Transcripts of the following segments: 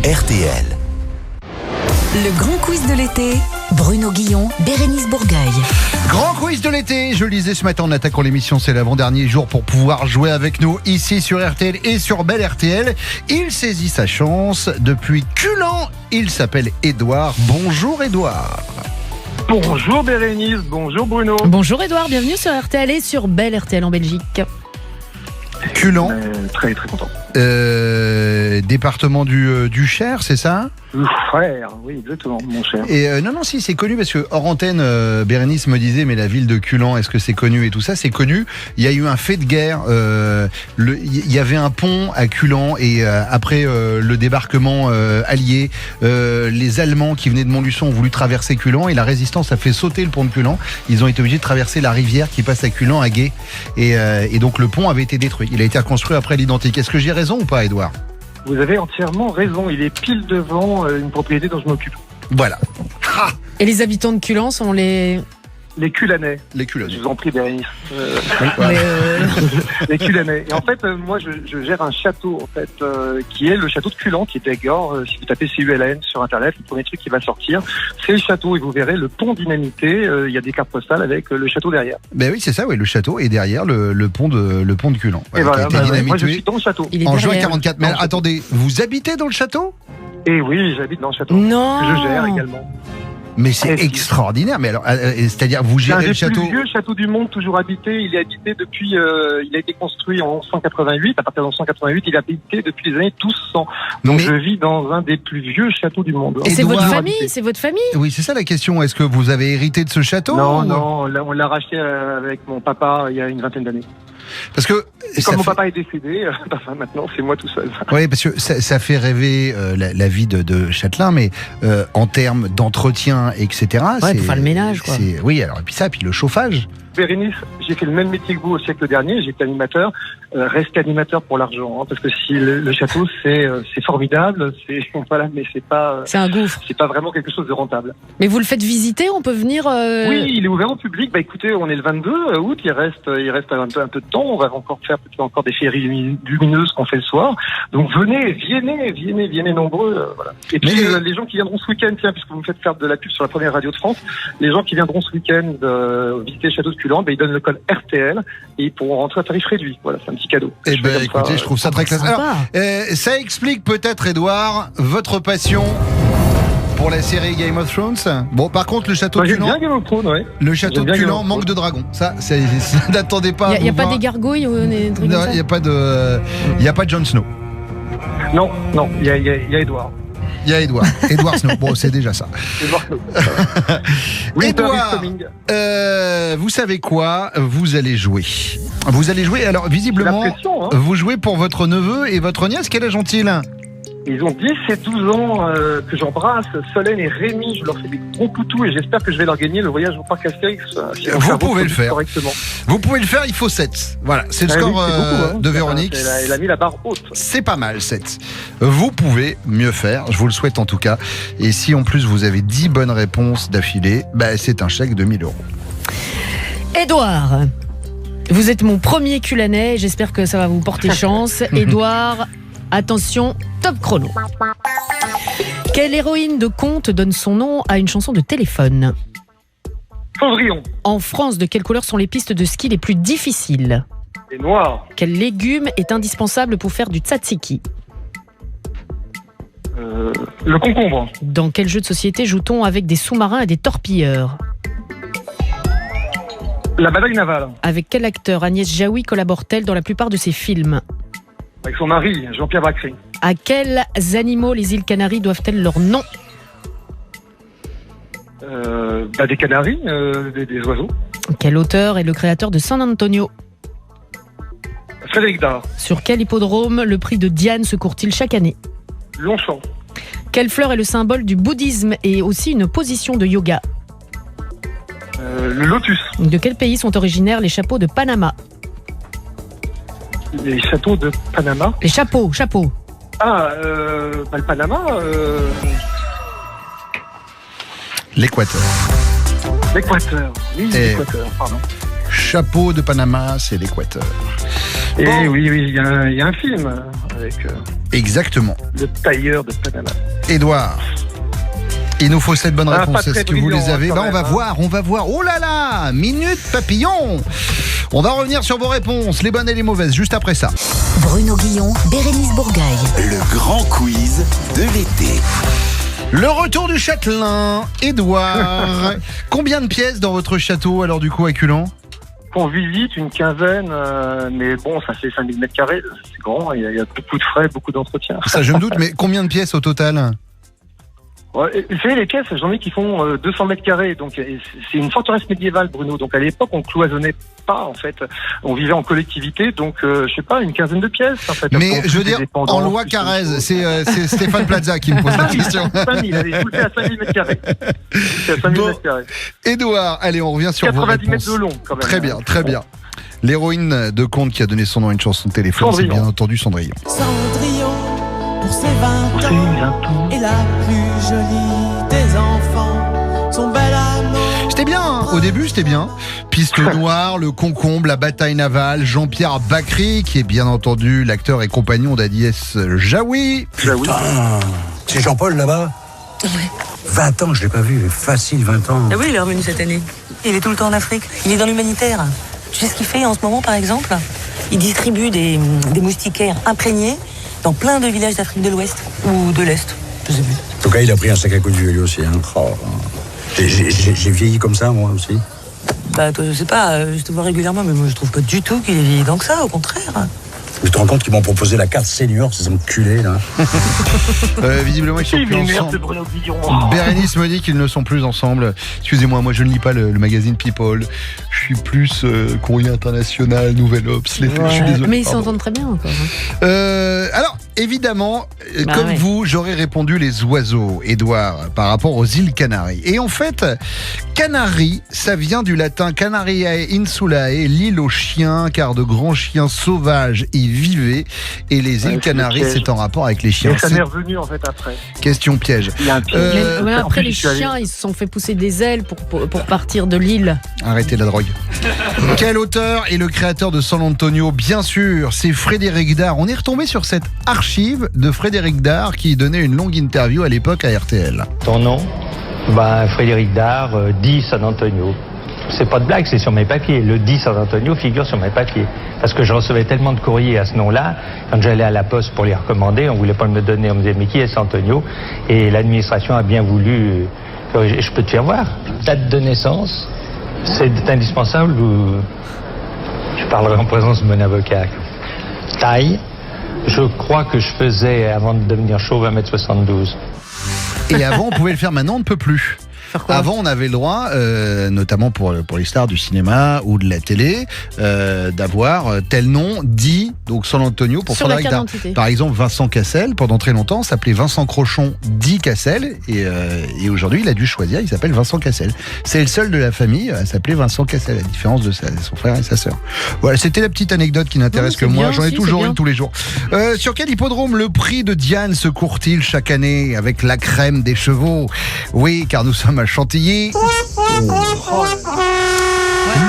RTL. Le grand quiz de l'été, Bruno Guillon, Bérénice Bourgueil. Grand quiz de l'été, je le disais ce matin en attaquant l'émission, c'est l'avant-dernier jour pour pouvoir jouer avec nous ici sur RTL et sur Belle RTL. Il saisit sa chance depuis Culan, il s'appelle Édouard. Bonjour Édouard. Bonjour Bérénice, bonjour Bruno. Bonjour Édouard, bienvenue sur RTL et sur Belle RTL en Belgique. Culan, Très très content. département du Cher, c'est ça ? Frère, oui exactement, mon cher. Et non, si, c'est connu parce que hors antenne, Bérénice me disait, mais la ville de Culan, est-ce que c'est connu et tout ça ? C'est connu. Il y a eu un fait de guerre. Il y avait un pont à Culan et après le débarquement allié, les Allemands qui venaient de Montluçon ont voulu traverser Culan et la résistance a fait sauter le pont de Culan. Ils ont été obligés de traverser la rivière qui passe à Culan, à Gué. Et donc le pont avait été détruit. Il a été reconstruit après l'identique. Est-ce que j'ai raison ou pas, Édouard ? Vous avez entièrement raison, il est pile devant une propriété dont je m'occupe. Voilà. Et les habitants de Culan sont les... Les Culanais. Les Culanais. Je vous en prie Bérénice. Mais, Les Culanais. Et en fait, moi je gère un château en fait, qui est le château de Culan, qui est à Gort. Si vous tapez CULAN sur internet, le premier truc qui va sortir, c'est le château. Et vous verrez le pont dynamité, il y a des cartes postales avec le château derrière. Ben oui, c'est ça, oui, le château et derrière le pont de Culan. Et voilà, qui a été moi je dynamité suis dans le château. il est en juin derrière. 44. Mais attendez, vous habitez dans le château ? Et oui, j'habite dans le château. Non. Que je gère également. Mais c'est Eh si. extraordinaire. Mais alors, c'est-à-dire, vous C'est un gérez des le château. plus vieux châteaux du monde, toujours habité. Il est habité depuis. Il a été construit en 1188. À partir de 1188, il est habité depuis les années 1200. Donc Mais- je vis dans un des plus vieux châteaux du monde. Et c'est Édouard. votre famille, c'est votre famille. Oui, c'est ça la question. Est-ce que vous avez hérité de ce château ? Non, ou- non, là, on l'a racheté avec mon papa il y a une vingtaine d'années. Parce que Comme mon papa est décédé, maintenant c'est moi tout seul. Oui, parce que ça fait rêver la vie de Châtelain, mais en termes d'entretien, etc. Ouais, pour faire le ménage, quoi. Oui, alors et puis le chauffage. Bérénice, j'ai fait le même métier que vous au siècle dernier. J'étais animateur. Restez animateur pour l'argent, hein, parce que si le château c'est formidable, c'est voilà, mais c'est pas C'est un gouffre. vraiment quelque chose de rentable. Mais vous le faites visiter, on peut venir... Oui, il est ouvert au public. Bah écoutez, on est le 22 août, il reste un peu de temps. On va encore faire peut-être encore des féeries lumineuses qu'on fait le soir. Donc viennez nombreux. Voilà. Et puis Mais- les gens qui viendront ce week-end, tiens, puisque vous me faites faire de la pub sur la première radio de France, les gens qui viendront ce week-end visiter le château de Culan, ils donnent le code RTL et ils pourront rentrer à tarif réduit. Voilà, c'est un petit cadeau. Eh Je fais ben, comme écoutez, ça, je trouve ça très classe. Alors, Sympa. ça explique peut-être, Édouard, votre passion pour la série Game of Thrones. Bon, par contre, le château Moi, de j'aime bien Culan, Game of Thrones, ouais. le château j'aime de bien Game Culan of manque Thrones. de dragons. Ça, n'attendez pas. Il n'y a à pas voir. des gargouilles ou des trucs Non, comme ça il n'y a pas de Jon Snow. Non, il y a Edouard. Il y a Edward Snow. Bon, c'est déjà ça. Edouard. Oui, Édouard, vous savez quoi ? Vous allez jouer. Alors, visiblement, La pression, hein. vous jouez pour votre neveu et votre nièce. Quel âge ont-ils ? Ils ont 10 et 12 ans que j'embrasse, Solène et Rémi, je leur fais des gros poutous et j'espère que je vais leur gagner le voyage au parc Astérix. Si mon Vous cerveau pouvez le produit faire. correctement. Vous pouvez le faire, il faut 7. Voilà, c'est le Ah oui, score c'est beaucoup, hein. de Véronique. Elle a mis la barre haute. C'est pas mal, 7. Vous pouvez mieux faire, je vous le souhaite en tout cas. Et si en plus vous avez 10 bonnes réponses d'affilée, c'est un chèque de 1000 €. Édouard, vous êtes mon premier Culanais, j'espère que ça va vous porter chance. Édouard, attention, top chrono. Quelle héroïne de conte donne son nom à une chanson de téléphone ? Cendrillon, En France, de quelle couleur sont les pistes de ski les plus difficiles ? et noir, Quel légume est indispensable pour faire du tzatziki ? le concombre, Dans quel jeu de société joue-t-on avec des sous-marins et des torpilleurs ? la bataille navale, Avec quel acteur Agnès Jaoui collabore-t-elle dans la plupart de ses films ? avec son mari, Jean-Pierre Bacry. À quels animaux les îles Canaries doivent-elles leur nom ? Des canaris, des oiseaux. Quel auteur est le créateur de San Antonio ? Frédéric Dard, Sur quel hippodrome le prix de Diane se court-il chaque année ? Longchamp, Quelle fleur est le symbole du bouddhisme et aussi une position de yoga ? le lotus, De quel pays sont originaires les chapeaux de Panama ? les châteaux de Panama. Les chapeaux. Le Panama, L'Équateur. l'Équateur. Oui, Et- l'Équateur, pardon. Chapeau de Panama, c'est l'Équateur. Et Bon. oui, il y a un film avec Exactement. le tailleur de Panama. Édouard, il nous faut 7 bonnes Ah, réponses. pas très Est-ce que vous les brillant, avez? quand Bah, on même, va voir. Oh là là, minute papillon. On va revenir sur vos réponses, les bonnes et les mauvaises, juste après ça. Bruno Guillon, Bérénice Bourgueil. Le grand quiz de l'été. Le retour du châtelain, Édouard. Combien de pièces dans votre château, alors, du coup, à Culan? Qu'on visite une quinzaine, mais bon, ça fait 5000 mètres carrés, c'est grand, il y a beaucoup de frais, beaucoup d'entretien. Ça, je me doute, mais combien de pièces au total? Ouais, vous savez, les pièces, j'en ai qui font 200 mètres carrés, donc c'est une forteresse médiévale, Bruno. Donc à l'époque, on cloisonnait pas, en fait. On vivait en collectivité, donc je sais pas, une quinzaine de pièces, en fait. Mais Après, je veux plus dire, des dépendances, en loi plus Carrez, de choses. c'est Stéphane Plaza qui me pose la question. 5000, allez, je vous le fais à 5000 mètres carrés. C'est à 5000 Bon. mètres carrés. Édouard, allez, on revient sur vos 90 réponses. mètres de long, quand même. Très bien, très bien. L'héroïne de conte qui a donné son nom à une chanson de téléphone, c'est Cendrillon. bien entendu Cendrillon. Cendrillon, pour ses 20 C'est ans, bientôt. est la plus jolie des enfants. Son bel amour. C'était bien, hein. Au début c'était bien. Piste noire, le concombre, la bataille navale, Jean-Pierre Bacry, qui est bien entendu l'acteur et compagnon d'Agnès Jaoui. J'avoue. C'est Jean-Paul là-bas? Ouais. 20 ans, je l'ai pas vu. Facile, 20 ans. Ah oui, il est revenu cette année. Il est tout le temps en Afrique. Il est dans l'humanitaire. Tu sais ce qu'il fait en ce moment, par exemple? Il distribue des moustiquaires imprégnés dans plein de villages d'Afrique de l'Ouest ou de l'Est. Je sais plus. En tout cas, il a pris un sacré coup de vieux, lui aussi. Hein. Oh. J'ai vieilli comme ça, moi aussi. Bah, toi, je sais pas, je te vois régulièrement, mais moi, je trouve pas du tout qu'il est vieilli que ça, au contraire. Je te rends compte qu'ils m'ont proposé la carte senior, ces enculés, là. Visiblement ils sont Il plus m'énerve de ensemble. Bruno Guillon. Bérénice me dit qu'ils ne sont plus ensemble. Excusez-moi, moi je ne lis pas le magazine People. Je suis plus Courrier International, Nouvelle Obs. Je suis désolé. Mais ils pardon. s'entendent très bien encore. Hein. Alors, évidemment, Bah comme ouais. vous, j'aurais répondu les oiseaux, Édouard, par rapport aux îles Canaries. Et en fait, Canaries, ça vient du latin Canariae insulae, l'île aux chiens, car de grands chiens sauvages y vivaient. Et les Ouais, îles c'est le Canaries, piège. c'est en rapport avec les chiens. Et ça C'est m'est revenu, en fait, après. question piège. Il y a un pied. Mais En après, plus, les j'y suis allé. chiens, ils se sont fait pousser des ailes pour partir de l'île. Arrêtez la drogue. Quel auteur est le créateur de San Antonio? Bien sûr, c'est Frédéric Dard. On est retombé sur cette archive de Frédéric Dard qui donnait une longue interview à l'époque à RTL. Ton nom? Frédéric Dard, dit San Antonio. C'est pas de blague, c'est sur mes papiers. Le dit San Antonio figure sur mes papiers. Parce que je recevais tellement de courriers à ce nom-là, quand j'allais à la poste pour les recommander, on voulait pas me le donner, on me disait mais qui est San Antonio? Et l'administration a bien voulu. Je peux te faire voir. Date de naissance, c'est indispensable ou je parlerai en présence de mon avocat. Taille, je crois que je faisais, avant de devenir chauve, 1m72. Et avant, on pouvait le faire, maintenant on ne peut plus. Faire quoi? Avant, on avait le droit, notamment pour les stars du cinéma ou de la télé, d'avoir tel nom dit, donc San Antonio pour Sur la Frédéric carte Dard. d'identité. Par exemple, Vincent Cassel, pendant très longtemps, s'appelait Vincent Crochon dit Cassel, et aujourd'hui, il a dû choisir, il s'appelle Vincent Cassel. C'est le seul de la famille à s'appeler Vincent Cassel, à la différence de son frère et sa sœur. Voilà, c'était la petite anecdote qui n'intéresse Oui, que c'est moi, bien j'en ai aussi, toujours c'est une bien. tous les jours. Sur quel hippodrome le prix de Diane se court-il chaque année avec la crème des chevaux? Oui, car nous sommes à Chantilly.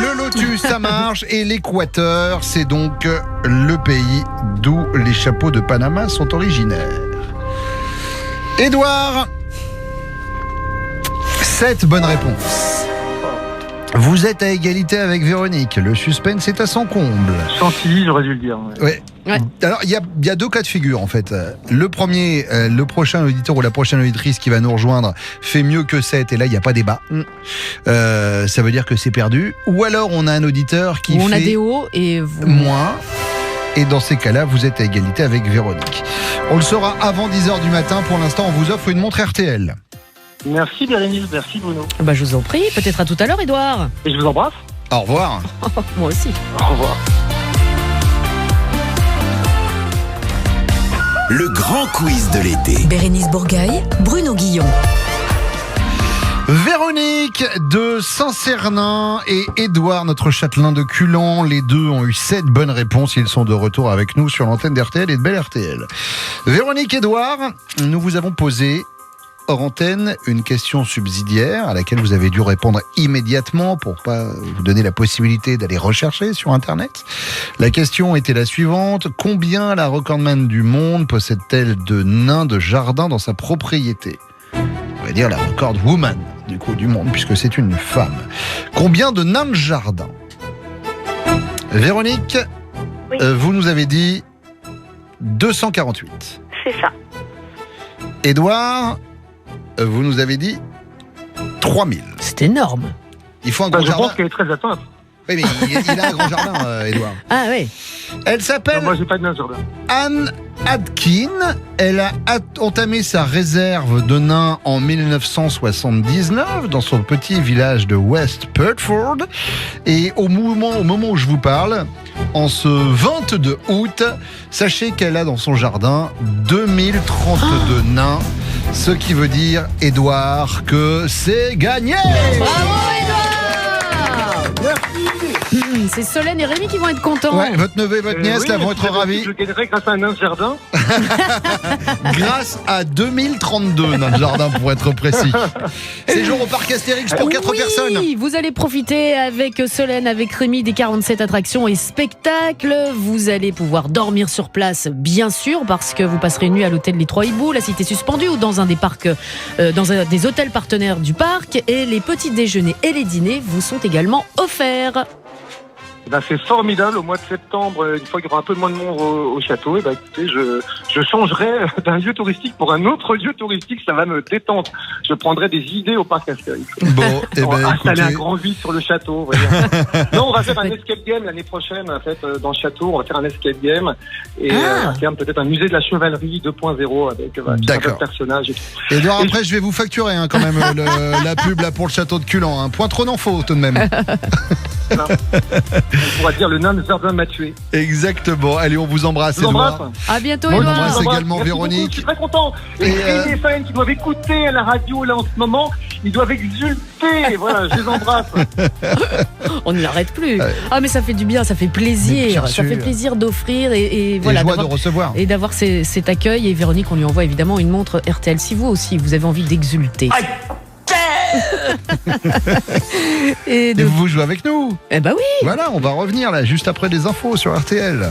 Le Lotus, ça marche. Et l'Équateur, c'est donc le pays d'où les chapeaux de Panama sont originaires. Édouard, 7 bonnes réponses. Vous êtes à égalité avec Véronique. Le suspense est à son comble. Chantilly, j'aurais dû le dire. Ouais. Ouais. Ouais. Alors, il y a deux cas de figure, en fait. Le premier, le prochain auditeur ou la prochaine auditrice qui va nous rejoindre fait mieux que 7, et là, il n'y a pas débat. Ça veut dire que c'est perdu. Ou alors, on a un auditeur qui On fait a des hauts et vous. moins. Et dans ces cas-là, vous êtes à égalité avec Véronique. On le saura avant 10h du matin. Pour l'instant, on vous offre une montre RTL. Merci Bérénice, merci Bruno. Bah, je vous en prie. Peut-être à tout à l'heure, Édouard. Et je vous embrasse. Au revoir. Moi aussi. Au revoir. Le grand quiz de l'été. Bérénice Bourgueil, Bruno Guillon. Véronique de Saint-Cernin et Édouard, notre châtelain de Culan. Les deux ont eu 7 bonnes réponses. Ils sont de retour avec nous sur l'antenne d'RTL et de Belle RTL. Véronique, Édouard, nous vous avons posé hors antenne une question subsidiaire à laquelle vous avez dû répondre immédiatement pour pas vous donner la possibilité d'aller rechercher sur Internet. La question était la suivante. Combien la recordman du monde possède-t-elle de nains de jardin dans sa propriété ? On va dire la record woman du monde, puisque c'est une femme. Combien de nains de jardin ? Véronique, Oui. Vous nous avez dit 248. C'est ça. Édouard, vous nous avez dit 3000. C'est énorme. Il faut un Bah, grand je jardin. pense qu'elle est très atteinte. Oui, mais il a un grand jardin, Édouard. Ah oui. Elle Non, s'appelle moi, j'ai pas de nain jardin. Anne Atkin. Elle a entamé sa réserve de nains en 1979 dans son petit village de West Pertford. Et au moment où je vous parle, en ce 22 août, sachez qu'elle a dans son jardin 2032 nains. Ce qui veut dire, Édouard, que c'est gagné. Bravo Édouard. C'est Solène et Rémi qui vont être contents. Ouais, votre neveu et votre nièce Oui, là vont mais être ravis. Je gagnerai grâce à un nain de jardin. Grâce à 2032 nains de jardin pour être précis. Séjour au parc Astérix pour 4 personnes. Oui, vous allez profiter avec Solène, avec Rémi des 47 attractions et spectacles. Vous allez pouvoir dormir sur place, bien sûr, parce que vous passerez une nuit à l'hôtel Les Trois Hiboux, la Cité Suspendue ou dans un des parcs, des hôtels partenaires du parc. Et les petits déjeuners et les dîners vous sont également offerts. Ben, c'est formidable. Au mois de septembre, une fois qu'il y aura un peu moins de monde au château, et ben, écoutez, je changerai d'un lieu touristique pour un autre lieu touristique. Ça va me détendre. Je prendrai des idées au parc Astérix. Bon, On va installer un écoutez, grand vide sur le château. Vous voyez. Non, on va faire un escape game l'année prochaine. En fait, dans le château, on va faire un escape game et à terme peut-être un musée de la chevalerie 2.0 avec D'accord. personnages. Et tout. Édouard, après je vais vous facturer quand même la pub là pour le château de Culan. Point trop n'en faut tout de même. On pourra dire le nain de jardin m'a tué. Exactement. Allez, on vous embrasse, Je vous embrasse. Édouard. À bientôt On Édouard. embrasse également Merci Véronique. beaucoup, je suis très content. Et les fans qui doivent écouter à la radio là en ce moment, ils doivent exulter. Voilà, je les embrasse. On ne l'arrête plus. Ouais. Ah mais ça fait du bien, ça fait Mais plaisir. bien Ça sûr. fait plaisir d'offrir et Et voilà. joie de d'avoir- recevoir. Et d'avoir cet accueil. Et Véronique, on lui envoie évidemment une montre RTL. Si vous aussi, vous avez envie d'exulter. et Et vous jouez avec nous. Eh ben oui. Voilà, on va revenir là juste après les infos sur RTL.